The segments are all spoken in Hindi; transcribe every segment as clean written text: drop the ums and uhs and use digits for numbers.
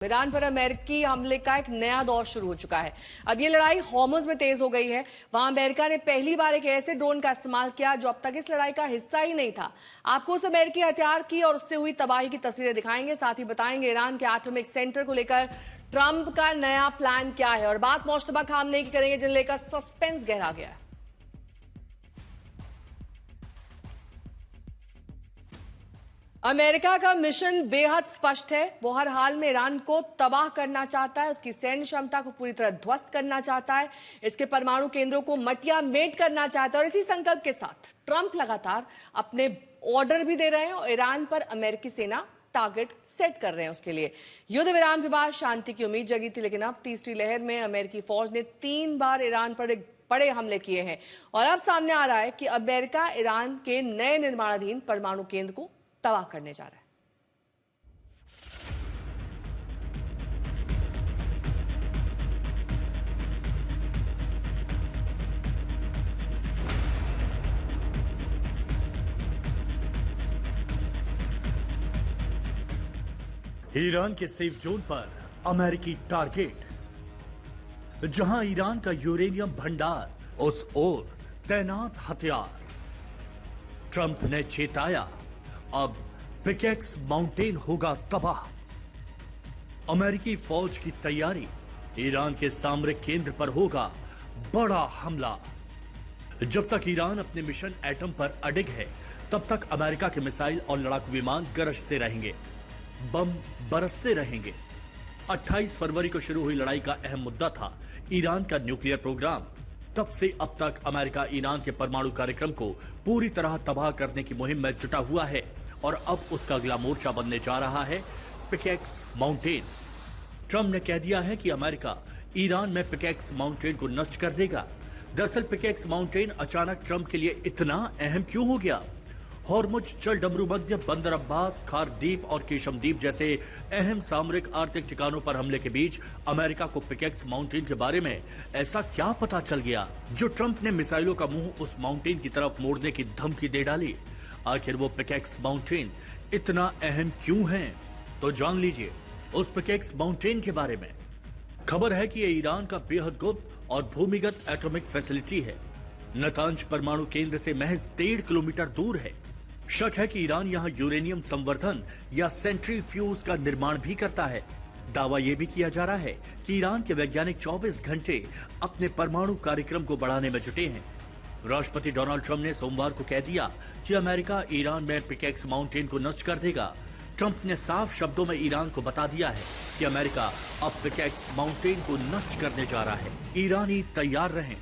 ईरान पर अमेरिकी हमले का एक नया दौर शुरू हो चुका है। अब ये लड़ाई हॉर्मुज़ में तेज हो गई है। वहां अमेरिका ने पहली बार एक ऐसे ड्रोन का इस्तेमाल किया जो अब तक इस लड़ाई का हिस्सा ही नहीं था। आपको उस अमेरिकी हथियार की और उससे हुई तबाही की तस्वीरें दिखाएंगे, साथ ही बताएंगे ईरान के एटॉमिक सेंटर को लेकर ट्रंप का नया प्लान क्या है, और बात मुश्तबा खामनेई की करेंगे जिन्हें लेकर सस्पेंस गहरा गया है। अमेरिका का मिशन बेहद स्पष्ट है। वो हर हाल में ईरान को तबाह करना चाहता है, उसकी सैन्य क्षमता को पूरी तरह ध्वस्त करना चाहता है, इसके परमाणु केंद्रों को मटिया मेट करना चाहता है। और इसी संकल्प के साथ ट्रंप लगातार अपने ऑर्डर भी दे रहे हैं और ईरान पर अमेरिकी सेना टारगेट सेट कर रहे हैं। उसके लिए युद्ध विराम के बाद शांति की उम्मीद जगी थी, लेकिन अब तीसरी लहर में अमेरिकी फौज ने 3 बार ईरान पर एक बड़े हमले किए हैं और अब सामने आ रहा है कि अमेरिका ईरान के नए निर्माणाधीन परमाणु केंद्र को तबाह करने जा रहा है। ईरान के सेफ जोन पर अमेरिकी टारगेट, जहां ईरान का यूरेनियम भंडार, उस ओर तैनात हथियार। ट्रंप ने चेताया, अब पिकेक्स माउंटेन होगा तबाह। अमेरिकी फौज की तैयारी, ईरान के सामरिक केंद्र पर होगा बड़ा हमला। जब तक ईरान अपने मिशन एटम पर अडिग है, तब तक अमेरिका के मिसाइल और लड़ाकू विमान गरजते रहेंगे, बम बरसते रहेंगे। 28 फरवरी को शुरू हुई लड़ाई का अहम मुद्दा था ईरान का न्यूक्लियर प्रोग्राम। तब से अब तक अमेरिका ईरान के परमाणु कार्यक्रम को पूरी तरह तबाह करने की मुहिम में जुटा हुआ है और अब उसका अगला मोर्चा बनने जा रहा है पिकेक्स माउंटेन। ट्रंप ने कह दिया है कि अमेरिका ईरान में पिकेक्स माउंटेन को नष्ट कर देगा। दरअसल पिकेक्स माउंटेन अचानक ट्रंप के लिए इतना अहम क्यों हो गया? हॉर्मुज, चल डमरू मध्य, बंदर अब्बास, खार द्वीप और केशम द्वीप जैसे अहम सामरिक आर्थिक ठिकानों पर हमले के बीच अमेरिका को पिकेक्स माउंटेन के बारे में ऐसा क्या पता चल गया जो ट्रंप ने मिसाइलों का मुंह उस माउंटेन की तरफ मोड़ने की धमकी दे डाली? आखिर वो पिकेक्स माउंटेन इतना अहम क्यों है? तो जान लीजिए उस पिकेक्स माउंटेन के बारे में। खबर है कि ये ईरान का बेहद गुप्त और भूमिगत एटॉमिक फैसिलिटी है। नतांज परमाणु केंद्र से महज 1.5 किलोमीटर दूर है। शक है कि ईरान यहां यूरेनियम संवर्धन या सेंट्रीफ्यूज का निर्माण भी करता है। दावा यह भी किया जा रहा है कि ईरान के वैज्ञानिक 24 घंटे अपने परमाणु कार्यक्रम को बढ़ाने में जुटे हैं। राष्ट्रपति डोनाल्ड ट्रंप ने सोमवार को कह दिया कि अमेरिका ईरान में पिकेक्स माउंटेन को नष्ट कर देगा। ट्रंप ने साफ शब्दों में ईरान को बता दिया है कि अमेरिका अब पिकेक्स माउंटेन को नष्ट करने जा रहा है। ईरानी तैयार रहें।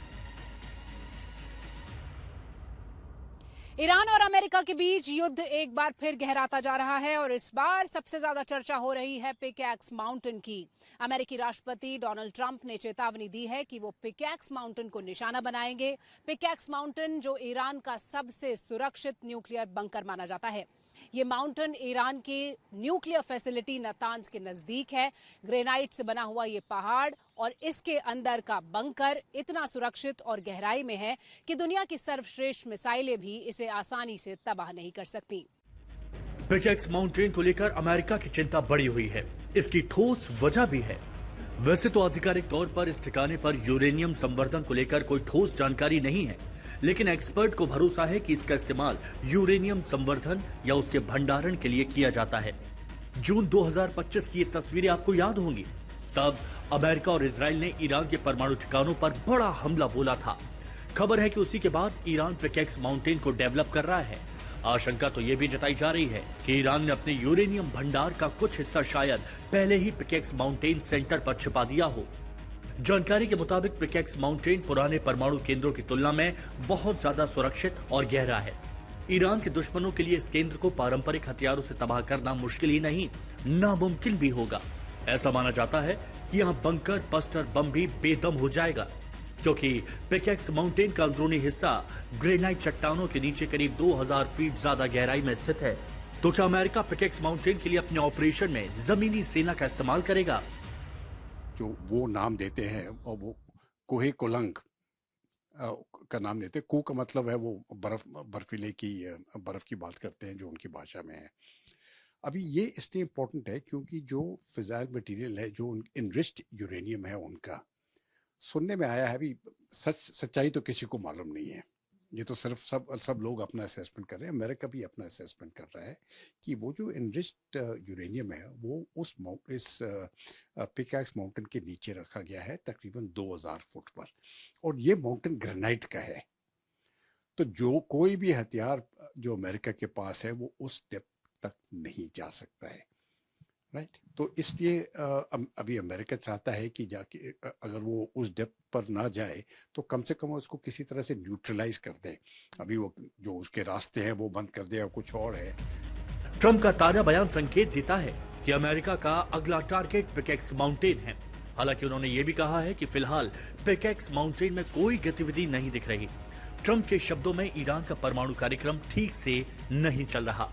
ईरान और अमेरिका के बीच युद्ध एक बार फिर गहराता जा रहा है और इस बार सबसे ज्यादा चर्चा हो रही है पिकेक्स माउंटेन की। अमेरिकी राष्ट्रपति डोनाल्ड ट्रंप ने चेतावनी दी है कि वो पिकेक्स माउंटेन को निशाना बनाएंगे। पिकेक्स माउंटेन जो ईरान का सबसे सुरक्षित न्यूक्लियर बंकर माना जाता है। ये माउंटेन ईरान की न्यूक्लियर फैसिलिटी नतांज के नजदीक है। ग्रेनाइट से बना हुआ ये पहाड़ और इसके अंदर का बंकर इतना सुरक्षित और गहराई में है कि दुनिया की सर्वश्रेष्ठ मिसाइलें भी इसे आसानी से तबाह नहीं कर सकती। पिकेक्स माउंटेन को लेकर अमेरिका की चिंता बढ़ी हुई है। इसकी ठोस वजह भी है। वैसे तो आधिकारिक तौर पर इस ठिकाने पर यूरेनियम संवर्धन को लेकर कोई ठोस जानकारी नहीं है, लेकिन एक्सपर्ट को भरोसा है कि इसका इस्तेमाल यूरेनियम संवर्धन या उसके भंडारण के लिए किया जाता है। जून 2025 की ये तस्वीरें आपको याद होंगी। तब अमेरिका और इजराइल ने ईरान के परमाणु ठिकानों पर बड़ा हमला बोला था। खबर है कि उसी के बाद ईरान पिकेक्स माउंटेन को डेवलप कर रहा है। आशंका तो यह भी जताई जा रही है कि ईरान ने अपने यूरेनियम भंडार का कुछ हिस्सा शायद पहले ही पिकेक्स माउंटेन सेंटर पर छिपा दिया हो। जानकारी के मुताबिक पिकेक्स माउंटेन पुराने परमाणु केंद्रों की तुलना में बहुत ज्यादा सुरक्षित और गहरा है। ईरान के दुश्मनों के लिए इस केंद्र को पारंपरिक हथियारों से तबाह करना मुश्किल ही नहीं, नामुमकिन भी होगा। ऐसा माना जाता है कि यहाँ बंकर बस्टर बम भी बेदम हो जाएगा, क्योंकि पिकेक्स माउंटेन का अंदरूनी हिस्सा ग्रेनाइट चट्टानों के नीचे करीब 2000 फीट ज्यादा गहराई में स्थित है। तो क्या अमेरिका पिकेक्स माउंटेन के लिए अपने ऑपरेशन में जमीनी सेना का इस्तेमाल करेगा? जो वो नाम देते हैं और वो कोहे कोलंग का नाम लेते हैं। को का मतलब है वो बर्फीले की बर्फ की बात करते हैं जो उनकी भाषा में है। अभी ये इसलिए इम्पोर्टेंट है क्योंकि जो फिजाइल मटेरियल है, जो इनरिच्ड यूरेनियम है उनका, सुनने में आया है, अभी सच्चाई तो किसी को मालूम नहीं है, ये तो सिर्फ सब लोग अपना असेसमेंट कर रहे हैं। अमेरिका भी अपना असेसमेंट कर रहा है कि वो जो इनरिच्ड यूरेनियम है वो इस पिकैक्स माउंटेन के नीचे रखा गया है तकरीबन 2000 फुट पर, और ये माउंटेन ग्रेनाइट का है। तो जो कोई भी हथियार जो अमेरिका के पास है वो उस डेप्थ तक नहीं जा सकता है, राइट। तो इसलिए अभी अमेरिका चाहता है कि जाके अगर वो उस डेप्थ पर ना जाए तो कम से कम उसको किसी तरह से न्यूट्रलाइज कर दें। अभी वो जो उसके रास्ते हैं वो बंद कर दे, या कुछ और है। ट्रंप का ताजा बयान संकेत देता है कि अमेरिका का अगला टारगेट पिकैक्स माउंटेन है। हालांकि उन्होंने ये भी कहा है कि फिलहाल पिकैक्स माउंटेन में कोई गतिविधि नहीं दिख रही। ट्रंप के शब्दों में ईरान का परमाणु कार्यक्रम ठीक से नहीं चल रहा।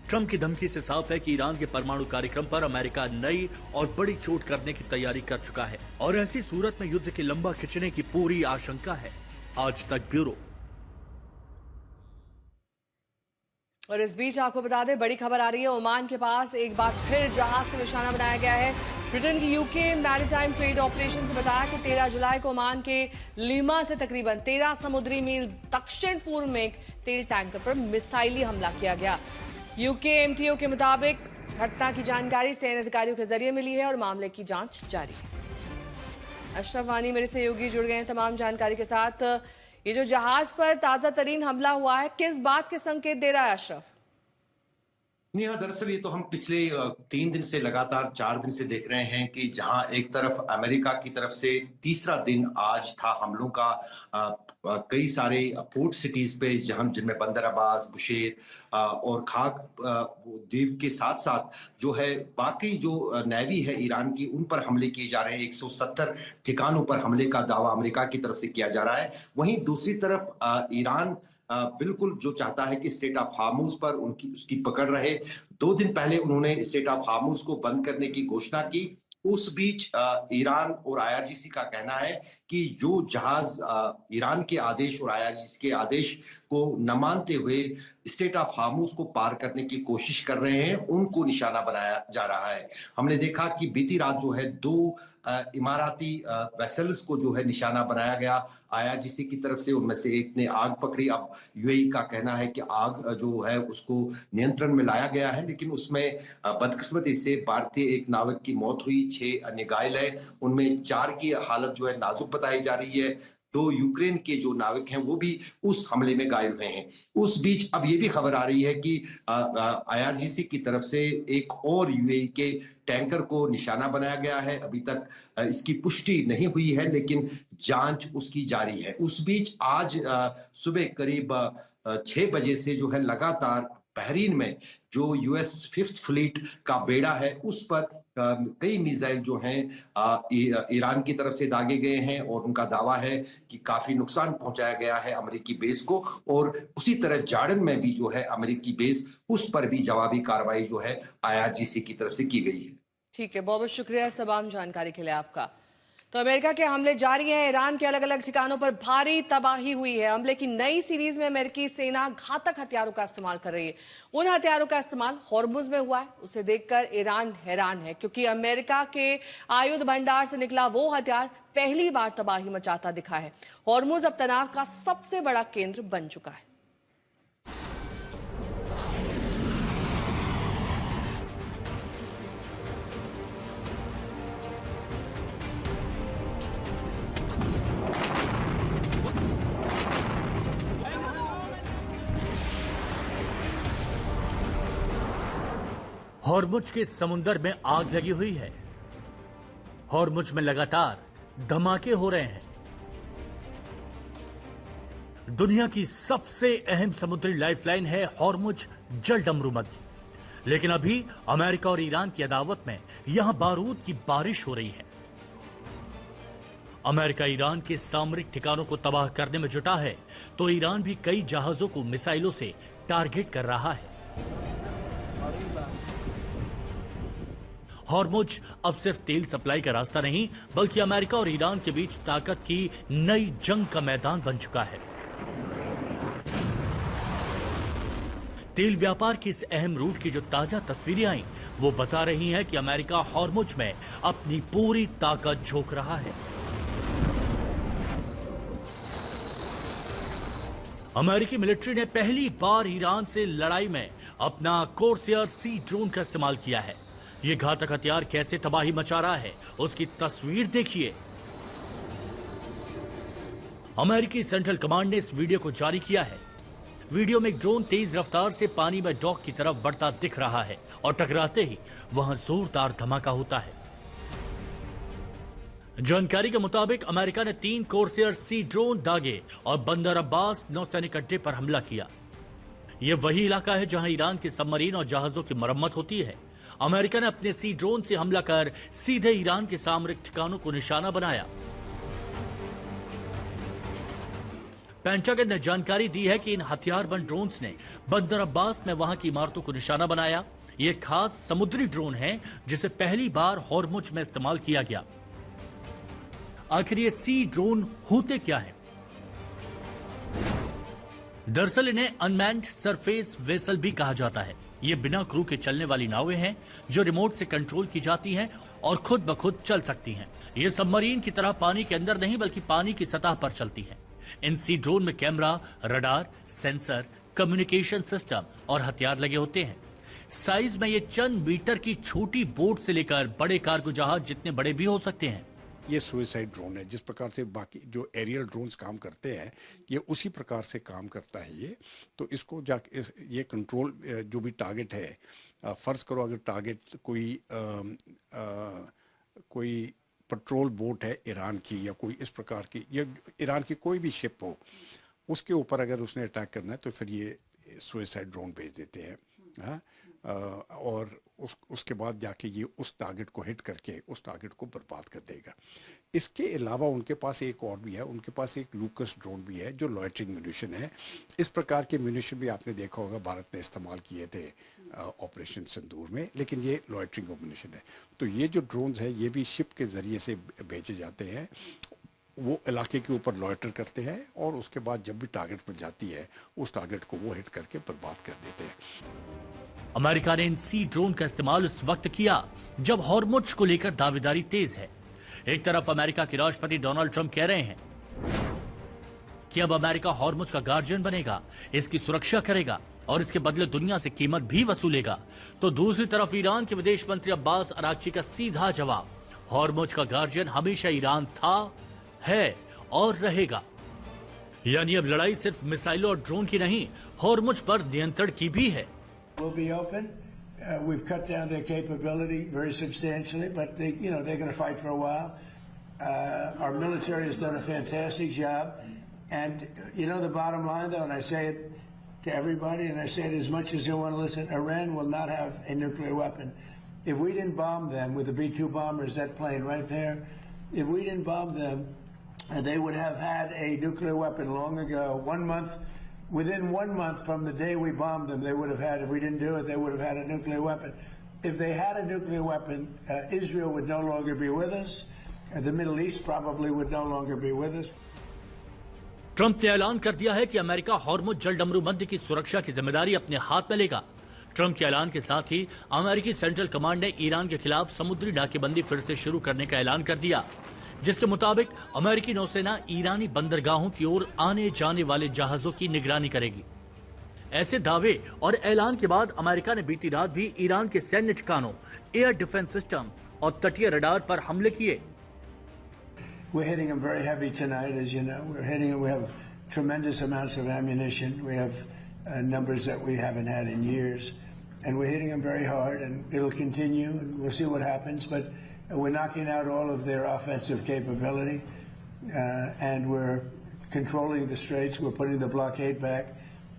ट्रंप की धमकी से साफ है कि ईरान के परमाणु कार्यक्रम पर अमेरिका नई और बड़ी चोट करने की तैयारी कर चुका है, और ऐसी सूरत में युद्ध के लंबा खिंचने की पूरी आशंका है। आज तक ब्यूरो। और इस बीच आपको बता दें, बड़ी खबर आ रही है, ओमान के पास एक बार फिर जहाज को निशाना बनाया गया है। ब्रिटेन की यूके मैरीटाइम ट्रेड ऑपरेशन से बताया कि 13 जुलाई को ओमान के लीमा से तकरीबन 13 समुद्री मील दक्षिण पूर्व में एक तेल टैंकर पर मिसाइली हमला किया गया। यूके एमटीओ के मुताबिक घटना की जानकारी सैन्य अधिकारियों के जरिए मिली है और मामले की जांच जारी है। अशरफ वानी मेरे सहयोगी जुड़ गए हैं तमाम जानकारी के साथ। ये जो जहाज पर ताजा तरीन हमला हुआ है, किस बात के संकेत दे रहा है अशरफ? नेहा, दरअसल ये तो हम पिछले 3 दिन से लगातार 4 दिन से देख रहे हैं कि जहां एक तरफ अमेरिका की तरफ से तीसरा दिन आज था हमलों का, कई सारे पोर्ट सिटीज पे जिनमें बंदर अब्बास, बुशेर और खाक द्वीप के साथ साथ जो है बाकी जो नेवी है ईरान की, उन पर हमले किए जा रहे हैं। 170 ठिकानों पर हमले का दावा अमेरिका की तरफ से किया जा रहा है। वहीं दूसरी तरफ ईरान बिल्कुल जो चाहता है कि स्टेट ऑफ हार्मुज पर उसकी पकड़ रहे। 2 दिन पहले उन्होंने स्टेट ऑफ हार्मुज को बंद करने की घोषणा की। उस बीच ईरान और आईआरजीसी का कहना है कि जो जहाज ईरान के आदेश और आईआरजीसी के आदेश को न मानते हुए स्टेट ऑफ हार्मुज को पार करने की कोशिश कर रहे हैं, उनको निशाना बनाया जा रहा है। हमने देखा कि बीती रात जो है 2 इमाराती वेसल्स को जो है निशाना बनाया गया आईआरजीसी की तरफ से। उनमें से एक ने आग पकड़ी। अब यूएई का कहना है कि आग जो है उसको नियंत्रण में लाया गया है, लेकिन उसमें बदकिस्मती से भारतीय एक नाविक की मौत हुई, 6 अन्य घायल है। उनमें 4 की हालत जो है नाजुक बताई जा रही है। 2 यूक्रेन के जो नाविक हैं वो भी उस हमले में घायल हुए हैं। उस बीच अब ये भी खबर आ रही है कि आईआरजीसी की तरफ से एक और यूएई के टैंकर को निशाना बनाया गया है। अभी तक इसकी पुष्टि नहीं हुई है, लेकिन जांच उसकी जारी है। उस बीच आज सुबह करीब 6 बजे से जो है लगातार बहरीन में जो यूएस 5th फ्लीट का बेड़ा है उस पर कई मिसाइल जो हैं ईरान की तरफ से दागे गए हैं, और उनका दावा है कि काफी नुकसान पहुंचाया गया है अमेरिकी बेस को। और उसी तरह जार्डन में भी जो है अमेरिकी बेस, उस पर भी जवाबी कार्रवाई जो है आईआरजीसी की तरफ से की गई है। ठीक है, बहुत बहुत शुक्रिया तमाम जानकारी के लिए आपका। तो अमेरिका के हमले जारी हैं। ईरान के अलग अलग ठिकानों पर भारी तबाही हुई है। हमले की नई सीरीज में अमेरिकी सेना घातक हथियारों का इस्तेमाल कर रही है। उन हथियारों का इस्तेमाल हॉर्मुज में हुआ है। उसे देखकर ईरान हैरान है, क्योंकि अमेरिका के आयुध भंडार से निकला वो हथियार पहली बार तबाही मचाता दिखा है। हॉर्मुज अब तनाव का सबसे बड़ा केंद्र बन चुका है। हॉर्मुज के समुंदर में आग लगी हुई है। हॉर्मुज में लगातार धमाके हो रहे हैं। दुनिया की सबसे अहम समुद्री लाइफलाइन है हॉर्मुज जल डमरू मध्य, लेकिन अभी अमेरिका और ईरान की अदावत में यहां बारूद की बारिश हो रही है। अमेरिका ईरान के सामरिक ठिकानों को तबाह करने में जुटा है, तो ईरान भी कई जहाजों को मिसाइलों से टारगेट कर रहा है। हॉर्मुज अब सिर्फ तेल सप्लाई का रास्ता नहीं, बल्कि अमेरिका और ईरान के बीच ताकत की नई जंग का मैदान बन चुका है। तेल व्यापार के इस अहम रूट की जो ताजा तस्वीरें आई वो बता रही हैं कि अमेरिका हॉर्मुज में अपनी पूरी ताकत झोंक रहा है। अमेरिकी मिलिट्री ने पहली बार ईरान से लड़ाई में अपना कोर्सेयर सी ड्रोन का इस्तेमाल किया है। ये घातक हथियार कैसे तबाही मचा रहा है उसकी तस्वीर देखिए। अमेरिकी सेंट्रल कमांड ने इस वीडियो को जारी किया है। वीडियो में एक ड्रोन तेज रफ्तार से पानी में डॉक की तरफ बढ़ता दिख रहा है और टकराते ही वहां जोरदार धमाका होता है। जानकारी के मुताबिक अमेरिका ने 3 कोर्सेयर सी ड्रोन दागे और बंदर अब्बास नौसैनिक अड्डे पर हमला किया। यह वही इलाका है जहां ईरान के सबमरीन और जहाजों की मरम्मत होती है। अमेरिका ने अपने सी ड्रोन से हमला कर सीधे ईरान के सामरिक ठिकानों को निशाना बनाया। पेंटागन ने जानकारी दी है कि इन हथियारबंद ड्रोन्स ने बंदर अब्बास में वहां की इमारतों को निशाना बनाया। ये खास समुद्री ड्रोन है जिसे पहली बार हॉर्मुज में इस्तेमाल किया गया। आखिर ये सी ड्रोन होते क्या है? दरअसल इन्हें अनमैन्ड सरफेस वेसल भी कहा जाता है। ये बिना क्रू के चलने वाली नावें हैं जो रिमोट से कंट्रोल की जाती हैं और खुद ब खुद चल सकती हैं। ये सबमरीन की तरह पानी के अंदर नहीं बल्कि पानी की सतह पर चलती हैं। इन सी ड्रोन में camera, radar, sensor, communication system और हथियार लगे होते हैं। साइज में ये चंद मीटर की छोटी बोट से लेकर बड़े कार्गो जहाज जितने बड़े भी हो सकते हैं। ये सुइसाइड ड्रोन है। जिस प्रकार से बाकी जो एरियल ड्रोन्स काम करते हैं ये उसी प्रकार से काम करता है ये। तो इसको ये कंट्रोल जो भी टारगेट है, फर्ज करो अगर टारगेट कोई पेट्रोल बोट है ईरान की या कोई इस प्रकार की या ईरान की कोई भी शिप हो, उसके ऊपर अगर उसने अटैक करना है तो फिर ये सुइसाइड ड्रोन भेज देते हैं। हाँ, और उसके बाद जाके ये उस टारगेट को हिट करके उस टारगेट को बर्बाद कर देगा। इसके अलावा उनके पास एक और भी है, उनके पास एक लूकस ड्रोन भी है जो लॉयटरिंग म्यूनिशन है। इस प्रकार के म्यूनिशन भी आपने देखा होगा भारत ने इस्तेमाल किए थे ऑपरेशन सिंदूर में, लेकिन ये लॉयटरिंग म्यूनिशन है। तो ये जो ड्रोन्स है ये भी शिप के ज़रिए से भेजे जाते हैं। वो इलाके के ऊपर लॉयटर करते हैं और उसके बाद जब भी टारगेट मिल जाती है उस टारगेट को वो हिट करके बर्बाद कर देते हैं। अमेरिका ने इन सी ड्रोन का इस्तेमाल उस वक्त किया जब हॉर्मुज को लेकर दावेदारी तेज है। एक तरफ अमेरिका के राष्ट्रपति डोनाल्ड ट्रंप कह रहे हैं कि अब अमेरिका हॉर्मुज का गार्जियन बनेगा, इसकी सुरक्षा करेगा और इसके बदले दुनिया से कीमत भी वसूलेगा। तो दूसरी तरफ ईरान के विदेश मंत्री अब्बास अरागची का सीधा जवाब, हॉर्मुज का गार्जियन हमेशा ईरान था, है और रहेगा। यानी अब लड़ाई सिर्फ मिसाइलों और ड्रोन की नहीं, हॉर्मुज पर नियंत्रण की भी है। Will be open. We've cut down their capability very substantially, but they're going to fight for a while. Our military has done a fantastic job, and the bottom line, though, and I say it to everybody, and I say it as much as you want to listen: Iran will not have a nuclear weapon. If we didn't bomb them with the B-2 bombers, that plane right there, if we didn't bomb them, they would have had a nuclear weapon long ago. Within 1 month from the day we bombed them, they would have had, if we didn't do it, they would have had a nuclear weapon. If they had a nuclear weapon, Israel would no longer be with us, and the Middle East probably would no longer be with us. Trump ने ऐलान कर दिया है कि अमेरिका हॉर्मुज जलडमरू मध्य की सुरक्षा की जिम्मेदारी अपने हाथ में लेगा। ट्रंप के ऐलान के साथ ही अमेरिकी सेंट्रल कमांड ने ईरान के खिलाफ समुद्री नाकेबंदी फिर से शुरू करने का ऐलान कर दिया, जिसके मुताबिक अमेरिकी नौसेना ईरानी बंदरगाहों की ओर आने जाने वाले जहाजों की निगरानी करेगी। ऐसे दावे और ऐलान के बाद अमेरिका ने बीती रात भी ईरान के सैन्य ठिकानों, एयर डिफेंस सिस्टम और तटीय रडार पर हमले किए। We're hitting them very heavy tonight, as you know. We have tremendous amounts of ammunition. We have numbers that we haven't had in years, and we're hitting them very hard, and it'll continue, and we'll see what happens. But we're knocking out all of their offensive capability, and we're controlling the straits. We're putting the blockade back,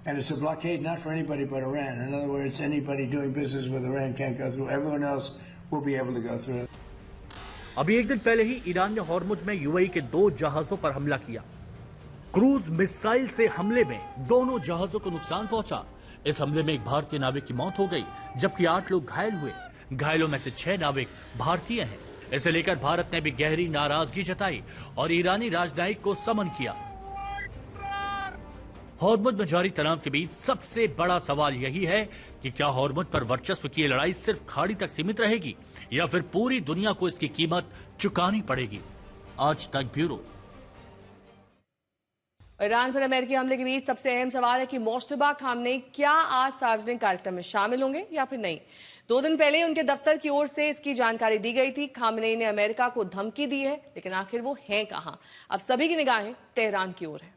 and it's a blockade not for anybody but Iran. In other words, anybody doing business with Iran can't go through. Everyone else will be able to go through. अभी एक दिन पहले ही ईरान ने हॉर्मुज में यूएई के 2 जहाजों पर हमला किया। क्रूज मिसाइल से हमले में दोनों जहाजों को नुकसान पहुंचा। इस हमले में एक भारतीय नाविक की मौत हो गई, जबकि 8 लोग घायल हुए। घायलों में से 6 नाविक भारतीय हैं। इसे लेकर भारत ने भी गहरी नाराजगी जताई और ईरानी राजनयिक को समन किया। हॉर्मुज़ में जारी तनाव के बीच सबसे बड़ा सवाल यही है कि क्या हॉर्मुज़ पर वर्चस्व की ये लड़ाई सिर्फ खाड़ी तक सीमित रहेगी या फिर पूरी दुनिया को इसकी कीमत चुकानी पड़ेगी। आज तक ब्यूरो। ईरान पर अमेरिकी हमले के बीच सबसे अहम सवाल है कि मुश्तबा खामनेई क्या आज सार्वजनिक कार्यक्रम में शामिल होंगे या फिर नहीं। 2 दिन पहले उनके दफ्तर की ओर से इसकी जानकारी दी गई थी। खामनेई ने अमेरिका को धमकी दी है, लेकिन आखिर वो हैं कहां? अब सभी की निगाहें तेहरान की ओर है।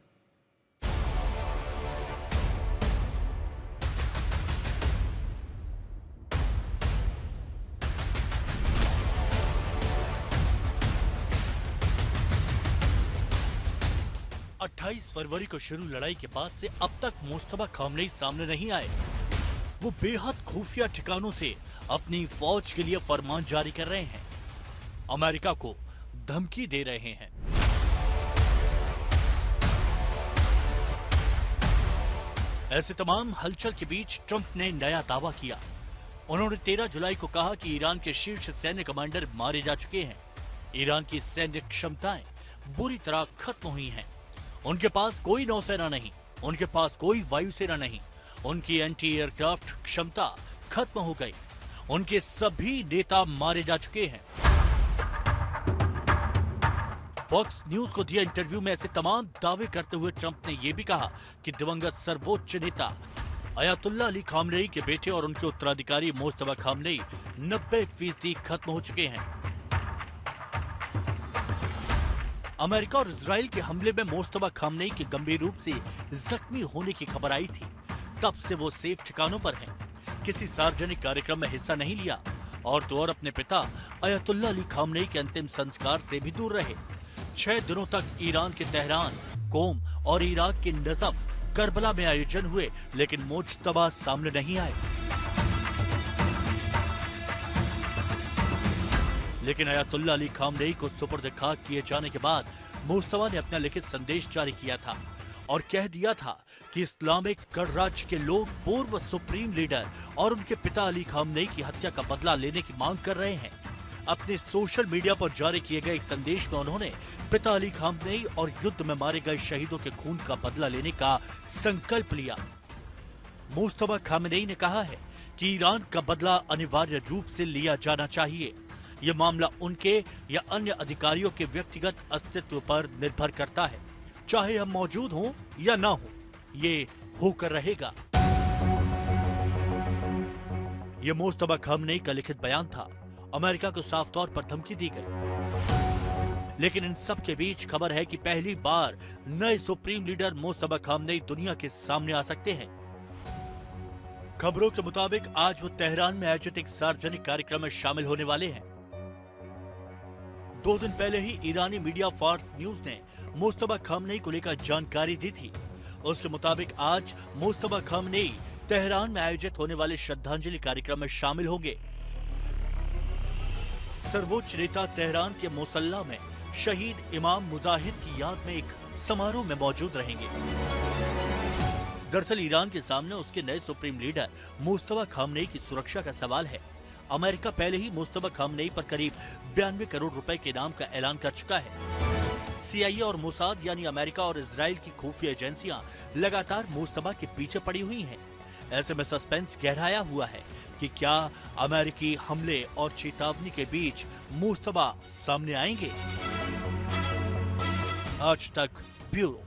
फरवरी को शुरू लड़ाई के बाद से अब तक मुश्तबा खामनेई सामने नहीं आए। वो बेहद खुफिया ठिकानों से अपनी फौज के लिए फरमान जारी कर रहे हैं, अमेरिका को धमकी दे रहे हैं। ऐसे तमाम हलचल के बीच ट्रंप ने नया दावा किया। उन्होंने 13 जुलाई को कहा कि ईरान के शीर्ष सैन्य कमांडर मारे जा चुके हैं। ईरान की सैन्य क्षमताएं बुरी तरह खत्म हुई हैं। उनके पास कोई नौसेना नहीं, उनके पास कोई वायुसेना नहीं, उनकी एंटी एयरक्राफ्ट क्षमता खत्म हो गई, उनके सभी नेता मारे जा चुके हैं। फॉक्स न्यूज को दिए इंटरव्यू में ऐसे तमाम दावे करते हुए ट्रंप ने यह भी कहा कि दिवंगत सर्वोच्च नेता अयातुल्लाह अली खामनेई के बेटे और उनके उत्तराधिकारी मुश्तबा खामनेई 90% खत्म हो चुके हैं। अमेरिका और इजराइल के हमले में मुश्तबा खामनेई के गंभीर रूप से जख्मी होने की खबर आई थी, तब से वो सेफ ठिकानों पर हैं। किसी सार्वजनिक कार्यक्रम में हिस्सा नहीं लिया और तो और अपने पिता अयातुल्लाह अली खामनेई के अंतिम संस्कार से भी दूर रहे। 6 दिनों तक ईरान के तेहरान, कोम और इराक के नजफ, करबला में आयोजन हुए, लेकिन मुश्तबा सामने नहीं आए। लेकिन अयातुल्लाह अली खामनेई को सुपुर्द खाक किए जाने के बाद मुश्तबा ने अपना लिखित संदेश जारी किया था और कह दिया था कि इस्लामिक गणराज्य के लोग पूर्व सुप्रीम लीडर और उनके पिता अली खामनेई की हत्या का बदला लेने की मांग कर रहे हैं। अपने सोशल मीडिया पर जारी किए गए एक संदेश में उन्होंने पिता अली खामनेई और युद्ध में मारे गए शहीदों के खून का बदला लेने का संकल्प लिया। मुश्तबा खामनेई ने कहा है कि ईरान का बदला अनिवार्य रूप से लिया जाना चाहिए। यह मामला उनके या अन्य अधिकारियों के व्यक्तिगत अस्तित्व पर निर्भर करता है, चाहे हम मौजूद हों या ना हो, ये होकर रहेगा। यह मुश्तबा खामनेई का लिखित बयान था। अमेरिका को साफ तौर पर धमकी दी गई। लेकिन इन सब के बीच खबर है कि पहली बार नए सुप्रीम लीडर मुश्तबा खामनेई दुनिया के सामने आ सकते हैं। खबरों के मुताबिक आज वो तेहरान में आयोजित एक सार्वजनिक कार्यक्रम में शामिल होने वाले हैं। 2 दिन पहले ही ईरानी मीडिया फार्स न्यूज ने मुश्तबा खामनेई को लेकर जानकारी दी थी। उसके मुताबिक आज मुश्तबा खामनेई तेहरान में आयोजित होने वाले श्रद्धांजलि कार्यक्रम में शामिल होंगे। सर्वोच्च नेता तेहरान के मुसल्ला में शहीद इमाम मुजाहिद की याद में एक समारोह में मौजूद रहेंगे। दरअसल ईरान के सामने उसके नए सुप्रीम लीडर मुश्तबा खामनेई की सुरक्षा का सवाल है। अमेरिका पहले ही मुश्तबा खामनेई पर करीब 92 करोड़ रुपए के इनाम का ऐलान कर चुका है। CIA और मोसाद यानी अमेरिका और इजराइल की खुफिया एजेंसियां लगातार मुश्तबा के पीछे पड़ी हुई हैं। ऐसे में सस्पेंस गहराया हुआ है कि क्या अमेरिकी हमले और चेतावनी के बीच मुश्तबा सामने आएंगे। आज तक ब्यूरो।